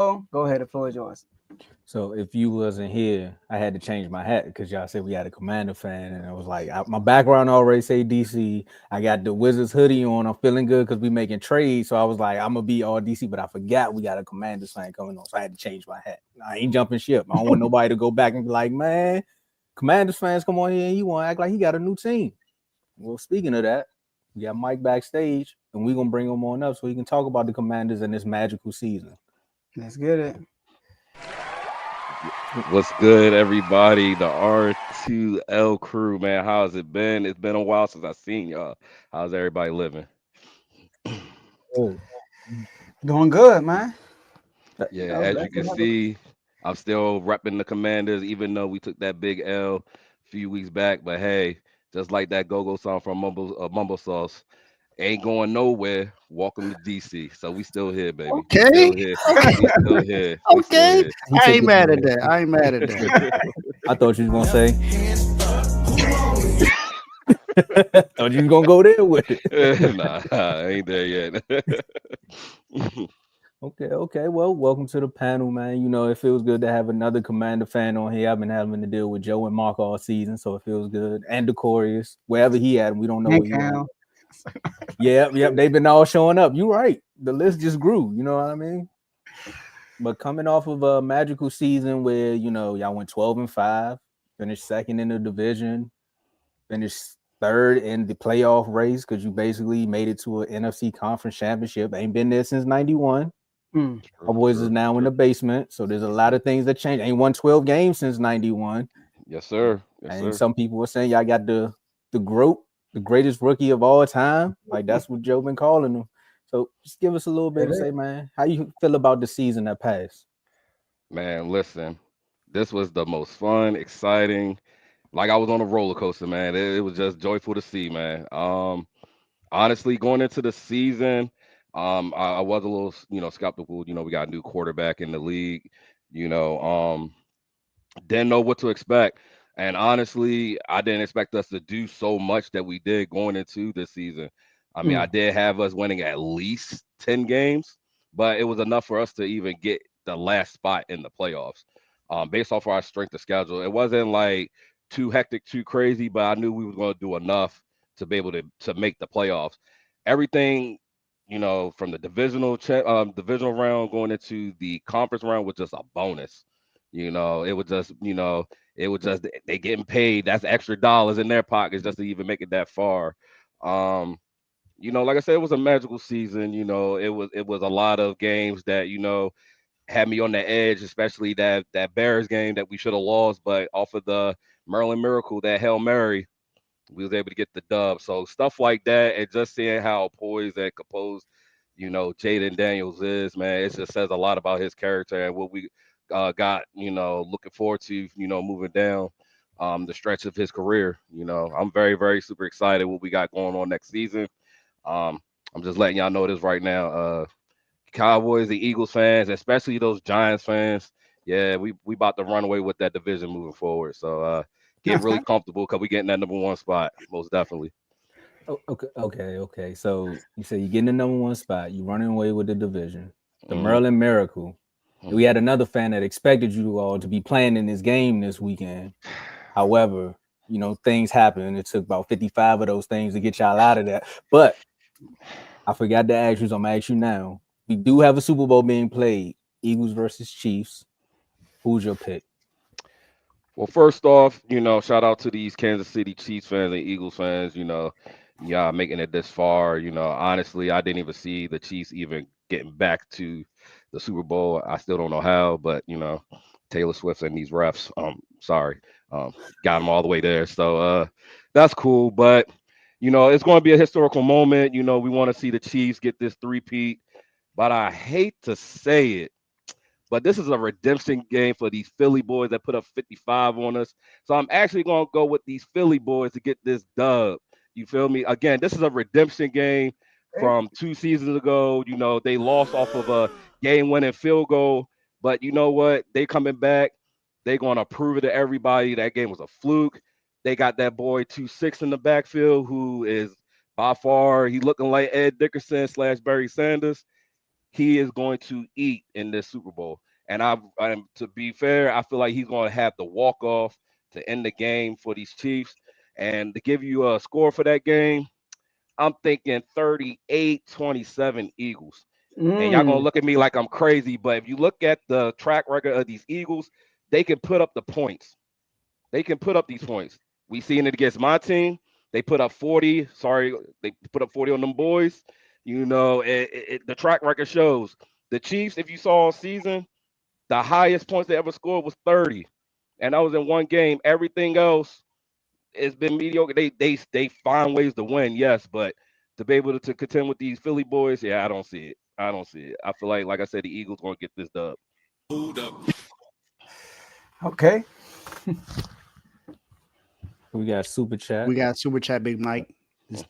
Go ahead. The floor is yours. So if you wasn't here, I had to change my hat because y'all said we had a Commander fan, and I was like, my background already say DC. I got the Wizards hoodie on. I'm feeling good because we making trades. So I was like, I'm gonna be all DC, but I forgot we got a Commanders fan coming on, so I had to change my hat. I ain't jumping ship. I don't want nobody to go back and be like, man, Commanders fans come on here and you want to act like he got a new team. Well, speaking of that, we got Mike backstage, and we gonna bring him on up so he can talk about the Commanders in this magical season. Let's get it. What's good, everybody? The R2L crew, man. How's it been? It's been a while since I seen y'all. How's everybody living? Oh, Doing good, man. Yeah, that was as you that's can another. see, I'm still repping the Commanders, even though we took that big L a few weeks back. But hey, just like that go-go song from Mumble Sauce, ain't going nowhere. Welcome to DC. So we still here, baby. We Okay. still here. Okay. We still here. We still Okay. here. He I took ain't it mad at there. that. I ain't mad at that. I thought you was gonna say. Thought you was gonna go there with it. Nah, I ain't there yet. Okay, okay. Well, welcome to the panel, man. You know, it feels good to have another Commander fan on here. I've been having to deal with Joe and Mark all season, so it feels good. And Decorius, wherever he at, we don't know And where he at. Cal. Yep, yep. They've been all showing up. You right. The list just grew. You know what I mean? But coming off of a magical season where y'all went 12-5, finished second in the division, finished third in the playoff race because you basically made it to an NFC conference championship. Ain't been there since '91. Mm. Our True, boys is true, now in true. the basement, so there's a lot of things that change. Ain't won 12 games since '91, Yes, sir. Yes, and sir. some people were saying y'all got the GROAT, the greatest rookie of all time. Like that's what Joe been calling him. So just give us a little bit It and is. say, man, how you feel about the season that passed? Man, listen, this was the most fun, exciting. Like I was on a roller coaster, man. It was just joyful to see, man. Honestly, going into the season, I was a little, skeptical. We got a new quarterback in the league. You know, didn't know what to expect. And honestly, I didn't expect us to do so much that we did going into this season. I mean, I Mm. did have us winning at least 10 games, but it was enough for us to even get the last spot in the playoffs. Based off our strength of schedule, it wasn't like too hectic, too crazy, but I knew we was going to do enough to be able to make the playoffs. Everything, from the divisional round going into the conference round was just a bonus. It was just, it was just they getting paid. That's extra dollars in their pockets just to even make it that far. Um, like I said, it was a magical season. It was a lot of games that had me on the edge, especially that Bears game that we should have lost, but off of the Merlin Miracle, that Hail Mary, we was able to get the dub. So stuff like that, and just seeing how poised and composed, Jaden Daniels is, man, it just says a lot about his character and what we got, looking forward to, moving down the stretch of his career. I'm very, very super excited what we got going on next season. Um, I'm just letting y'all know this right now. Cowboys, the Eagles fans, especially those Giants fans, yeah, we about to run away with that division moving forward. So get really comfortable because we getting that number one spot, most definitely. Oh, okay, okay, okay. So you say you're getting the number one spot. You running away with the division. The Hmm. Merlin Miracle. We had another fan that expected you all to be playing in this game this weekend. However, things happen. It took about 55 of those things to get y'all out of that. But I forgot to ask you, so I'm gonna ask you now. We do have a Super Bowl being played. Eagles versus Chiefs. Who's your pick? Well, first off, shout out to these Kansas City Chiefs fans and Eagles fans. Yeah, making it this far. Honestly, I didn't even see the Chiefs even getting back to the Super Bowl. I still don't know how, but Taylor Swift and these refs, sorry, got them all the way there. So that's cool. But it's going to be a historical moment. We want to see the Chiefs get this three-peat. But I hate to say it, but this is a redemption game for these Philly boys that put up 55 on us. So I'm actually going to go with these Philly boys to get this dub. You feel me? Again, this is a redemption game from 2 seasons ago. They lost off of a game-winning field goal, but you know what? They coming back. They going to prove it to everybody that game was a fluke. They got that boy 2-6 in the backfield who is by far he looking like Ed Dickerson / Barry Sanders. he is going to eat in this Super Bowl. And to be fair, I feel like he's going to have the walk off to end the game for these Chiefs. And to give you a score for that game, I'm thinking 38-27 Eagles. And y'all gonna Mm. look at me like I'm crazy, but if you look at the track record of these Eagles, they can put up the points. They can put up these points. We seen it against my team. They put up 40. Sorry, they put up 40 on them boys. The track record shows. The Chiefs, if you saw all season, the highest points they ever scored was 30. And that was in one game. Everything else it's been mediocre. They find ways to win, yes, but to be able to contend with these Philly boys, yeah, I don't see it. I don't see it. I feel like I said, the Eagles gonna get this dub. Okay. We got super chat. We got super chat, Big Mike.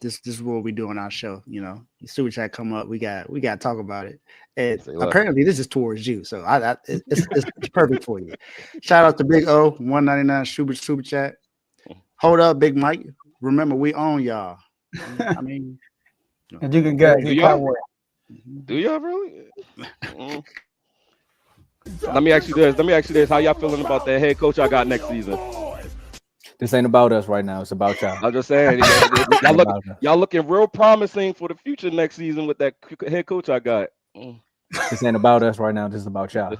This is what we do on our show. You know, super chat come up. We got to talk about it. And apparently, this is towards you, so it's perfect for you. Shout out to Big O 199 super chat. Hold up, Big Mike. Remember, we own y'all. I mean, and you can get do Cowboy. Do y'all really? Let me ask you this. How y'all feeling about that head coach I got next season? This ain't about us right now. It's about y'all. I'm just saying, y'all looking real promising for the future next season with that head coach I got. This ain't about us right now. This is about y'all.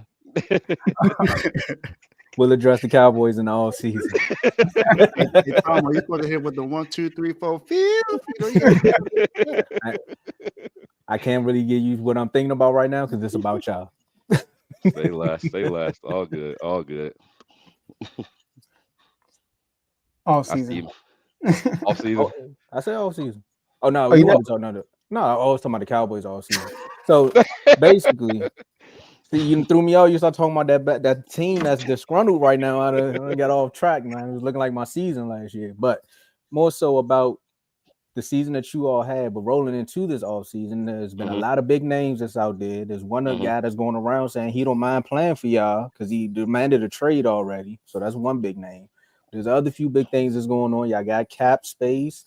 We'll address the Cowboys in the all season. Hey, Tomo, you supposed to hit with the 1, 2, 3, 4 I can't really give you what I'm thinking about right now because it's about y'all. Stay last. All good. All season. Off season. I said all season. Oh no, you want to talk no, I was talking about the Cowboys all season. So basically, see, you threw me out. You start talking about that team that's disgruntled right now. I got off track, man. It was looking like my season last year, but more so about the season that you all had. But rolling into this off season, there's been a lot of big names that's out there. There's one guy that's going around saying he don't mind playing for y'all because he demanded a trade already. So that's one big name. There's other few big things that's going on. Y'all got cap space.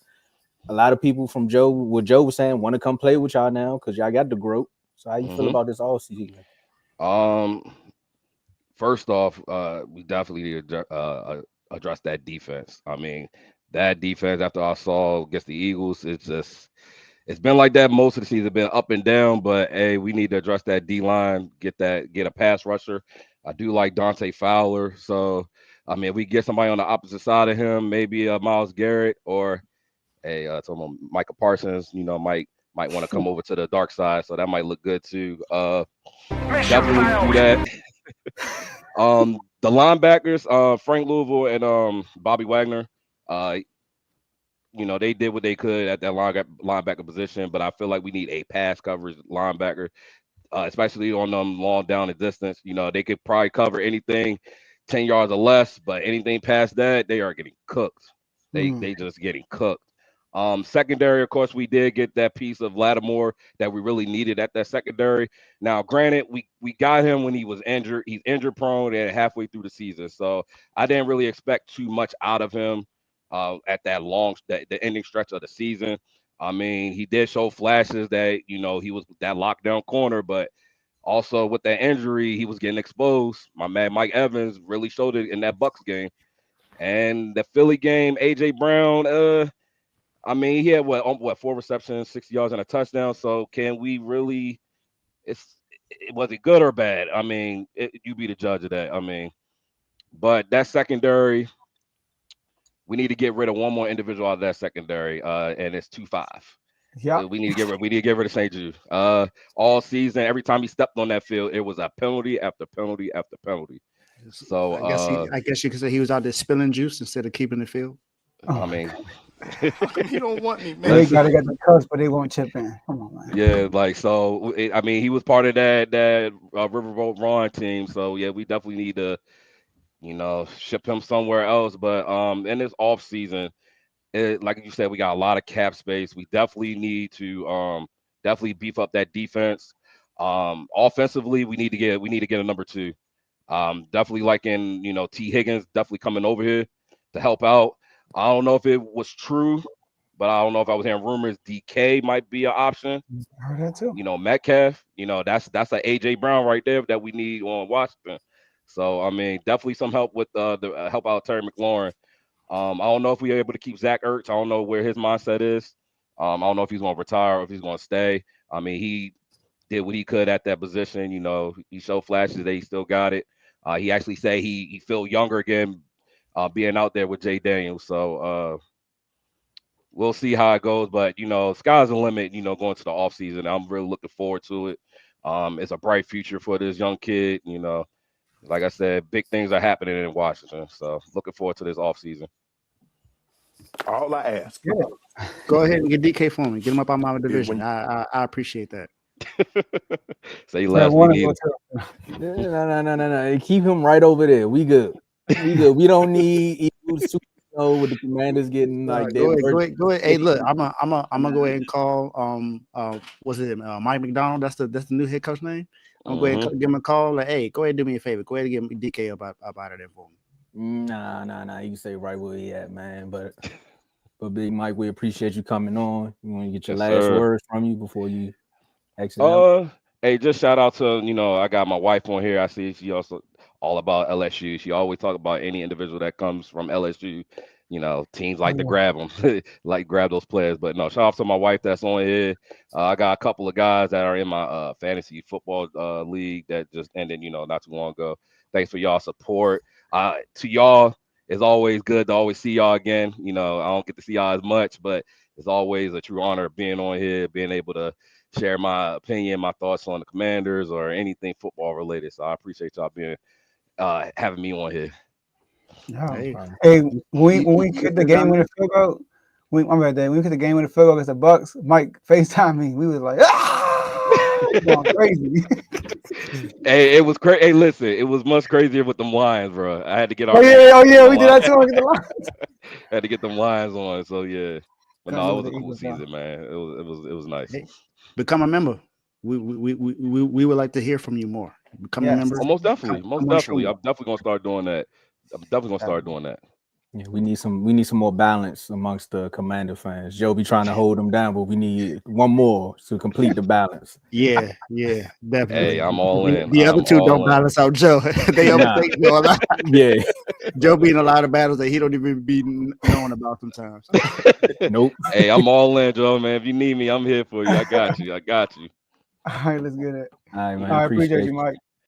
A lot of people from what Joe was saying, want to come play with y'all now because y'all got the growth. So how you feel about this all season? First off, we definitely need to address that defense. I mean, that defense after I saw against the Eagles, it's been like that most of the season, been up and down. But hey, we need to address that D line, get a pass rusher. I do like Dante Fowler, so I mean, if we get somebody on the opposite side of him, maybe Myles Garrett or Tomo, Micah Parsons, might want to come over to the dark side, so that might look good too. Definitely do that. The linebackers, Frank Louisville and Bobby Wagner, they did what they could at that linebacker position, but I feel like we need a pass coverage linebacker, especially on them long down the distance. They could probably cover anything 10 yards or less, but anything past that, they are getting cooked. They just getting cooked. Secondary, of course, we did get that piece of Lattimore that we really needed at that secondary. Now, granted, we got him when he was injured. He's injured prone and halfway through the season, so I didn't really expect too much out of him at the ending stretch of the season. I mean, he did show flashes that he was that lockdown corner, but also with that injury, he was getting exposed. My man Mike Evans really showed it in that Bucks game, and the Philly game, AJ Brown. I mean, he had what 4 receptions, 60 yards, and a touchdown. So can we really? Was it good or bad? I mean, you be the judge of that. I mean, but that secondary, we need to get rid of one more individual out of that secondary, and it's 2-5. Yeah, we need to get rid of St. Jude. All season, every time he stepped on that field, it was a penalty after penalty after penalty. So I guess you could say he was out there spilling juice instead of keeping the field. I mean, you don't want me, man. they gotta get the cuss, but they won't chip in. Come on, man. Yeah, I mean, he was part of that Riverboat Ron team. So yeah, we definitely need to, ship him somewhere else. But in this off season, like you said, we got a lot of cap space. We definitely need to definitely beef up that defense. Offensively, we need to get a number 2. Definitely liking, T. Higgins definitely coming over here to help out. I don't know if it was true but I don't know if I was hearing rumors. DK might be an option. I heard that too. Metcalf. That's an AJ Brown right there that we need on Washington. So I mean, definitely some help with the help out Terry McLaurin. I don't know if we're able to keep Zach Ertz. I don't know where his mindset is. I don't know if he's going to retire or if he's going to stay. I mean, he did what he could at that position. He showed flashes that he still got it. He actually said he felt younger again being out there with Jay Daniels. So we'll see how it goes. But, sky's the limit, going to the offseason. I'm really looking forward to it. It's a bright future for this young kid. Like I said, big things are happening in Washington. So looking forward to this offseason. All I ask. Yeah. Go ahead and get DK for me. Get him up on my division. I appreciate that. Say less. We need No. Keep him right over there. We good. We don't need with the Commanders getting like go ahead. Hey, look, I'm gonna go ahead and call what's it Mike McDonald? That's the new head coach name. I'm going to give him a call. Like, hey, go ahead and do me a favor. Go ahead and get DK up out of there for me. Nah. You can stay right where he at, man. But Big Mike, we appreciate you coming on. You want to get your last words from you before you exit out? Hey, just shout out to I got my wife on here. I see she also all about LSU. She always talk about any individual that comes from LSU. Teams like to grab them, like grab those players. But no, shout out to my wife that's on here. I got a couple of guys that are in my fantasy football league that just ended, not too long ago. Thanks for y'all support. To y'all, it's always good to always see y'all again. I don't get to see y'all as much, but it's always a true honor being on here, being able to share my opinion, my thoughts on the Commanders or anything football related. So I appreciate y'all being having me on here. Hey, when we kicked the game with a field goal, when we kicked the game with a field goal against the Bucks, Mike FaceTime me. We was like, going crazy. Hey, it was crazy. Hey, listen, it was much crazier with them Lions, bro. I had to get our. Oh yeah, we did that too. The Lions. Had to get them Lions on. So yeah, but no, it was a cool season, man. It was nice. Hey, become a member. We would like to hear from you more. Become a member. Most definitely. I'm definitely gonna start doing that. Yeah, we need some more balance amongst the Commander fans. Joe be trying to hold them down, but we need one more to complete the balance. Yeah, definitely. Hey, I'm all in. The other two don't balance out Joe. They overtake Joe a lot. Yeah, Joe be in a lot of battles that he don't even be knowing about sometimes. Nope. Hey, I'm all in, Joe, man. If you need me, I'm here for you. I got you. All right, let's get it. All right, man. I appreciate you, Mike.